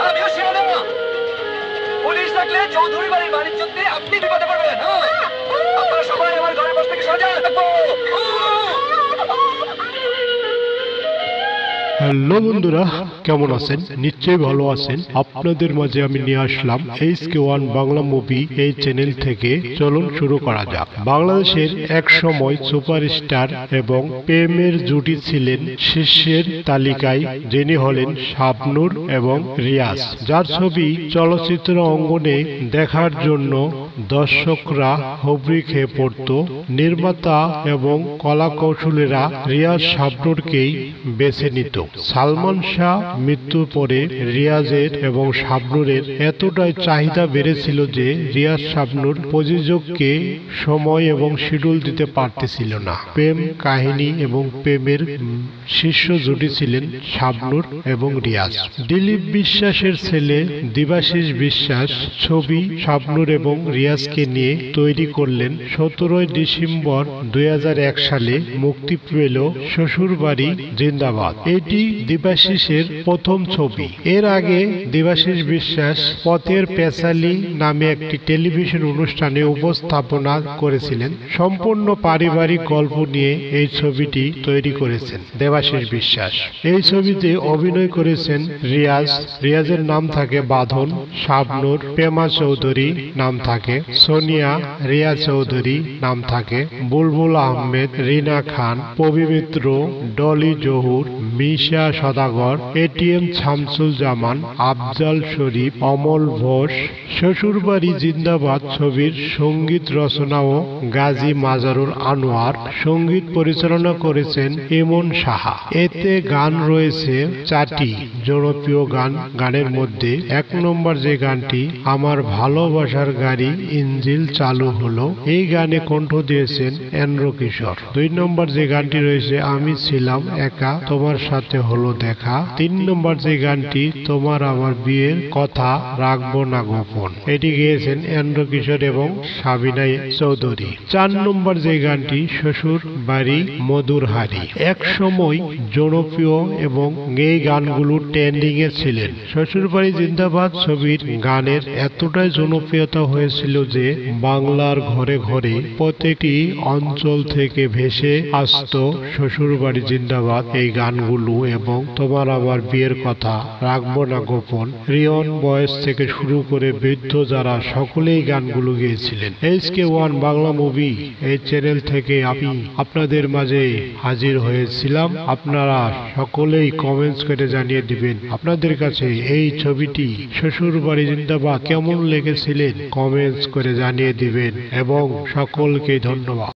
আমিও শিয়ানা। পুলিশ থাকলে চৌধুরী বাড়ির বাণিজ্যতে আপনি বিপদে পড়বেন। আপনারা সবাই আমার ঘরে বসে থেকে সজাগ থাকবো। হ্যালো বন্ধুরা, কেমন আছেন? নিশ্চয়ই ভালো আছেন। আপনাদের মাঝে আমি নিয়ে আসলাম HK1 বাংলা মুভি এই চ্যানেল থেকে। চলুন শুরু করা যাক। বাংলাদেশের এক সময় সুপারস্টার এবং প্রেমের জুটি ছিলেন শীর্ষের তালিকায়, যিনি হলেন শাবনূর এবং রিয়াজ, যার ছবি চলচ্চিত্র অঙ্গনে দেখার জন্য দর্শকরা হুবড়ি খেয়ে পড়ত। নির্মাতা এবং কলাকৌশলীরা রিয়াজ শাবনূরকেই বেছে নিত। সালমান শাহ মৃত্যুর পরে রিয়াজের এবং শাবনূরের এতটাই চাহিদা বেড়েছিল যে রিয়াজ শাবনূর প্রযোজককে সময় এবং শিডিউল দিতে পারতেছিল না। প্রেম কাহিনী এবং প্রেমের শীর্ষ জুটি ছিলেন শাবনূর এবং রিয়াজ। দিলীপ বিশ্বাসের ছেলে দেবাশিস বিশ্বাস ছবি শাবনূর এবং রিয়াজকে নিয়ে তৈরি করলেন। 17 ডিসেম্বর 2001 সালে মুক্তি পেল শ্বশুরবাড়ি জিন্দাবাদ। এটি দেবাশিসের প্রথম ছবি। এর আগে দেবাশিস বিশ্বাস পথের পেঁচালী নামে একটি টেলিভিশন অনুষ্ঠানে উপস্থাপনা করেছিলেন। সম্পূর্ণ পারিবারিক গল্প নিয়ে এই ছবিটি তৈরি করেছেন দেবাশিস বিশ্বাস। এই ছবিতে অভিনয় করেছেন রিয়াজ। রিয়াজের নাম থাকে বাঁধন, শাবনূর প্রেমা চৌধুরী নাম থাকে, সোনিয়া রিয়া চৌধুরী নাম থাকে, বুলবুল আহমেদ, রিনা খান, পবি মিত্র, ডলি জহুর, মিশা সদাগর, ATM শামসুল জামান, আফজাল শরীফ, অমল ঘোষ। শ্বশুরবাড়ি জিন্দাবাদ ছবির সঙ্গীত রচনা ও গাজী মাজারুল আনোয়ার, সঙ্গীত পরিচালনা করেছেন ইমন সাহা। এতে গান রয়েছে 4টি জনপ্রিয় গান। গানের মধ্যে 1 নম্বর যে গানটি আমার ভালোবাসার গাড়ি ইঞ্জিল চালু হলো, এই গানে কণ্ঠ দিয়েছেন এন্দ্র কিশোর। 2 নম্বর যে গানটি রয়েছে আমি ছিলাম একা তোমার সাথে হলো দেখা। 3 নম্বর যে গানটি তোমার আমার বিয়ের কথা রাখবো না গোপন, এটি গেয়েছেন এন্দ্র কিশোর এবং সাবিনা চৌধুরী। 4 নম্বর যে গানটি শ্বশুর বাড়ি মধুর হাড়ি, এক সময় জনপ্রিয় এবং এই গানগুলো ট্রেন্ডিং এ ছিলেন। শ্বশুর বাড়ি জিন্দাবাদ ছবির গানের এতটাই জনপ্রিয়তা হয়েছিল যে বাংলার ঘরে ঘরে প্রত্যেকটি অঞ্চল থেকে ভেসে আসতো শ্বশুর বাড়ি জিন্দাবাদ এই গানগুলো এবং তোমার আমার বিয়ের কথা রাখবো না গোপন। রিয়ন বয়েস থেকে শুরু করে বৃদ্ধ যারা সকলেই গানগুলো গেয়েছিলেন। HK1 বাংলা মুভি এই চ্যানেল থেকে আমি আপনাদের মাঝে হাজির হয়েছিলাম। আপনারা সকলেই কমেন্টস করে জানিয়ে দিবেন আপনাদের কাছে এই ছবিটি শ্বশুর বাড়ি জিন্দাবাদ কেমন লেগেছিলেন, কমেন্টস করে জানিয়ে দিবেন এবং সকলকে ধন্যবাদ।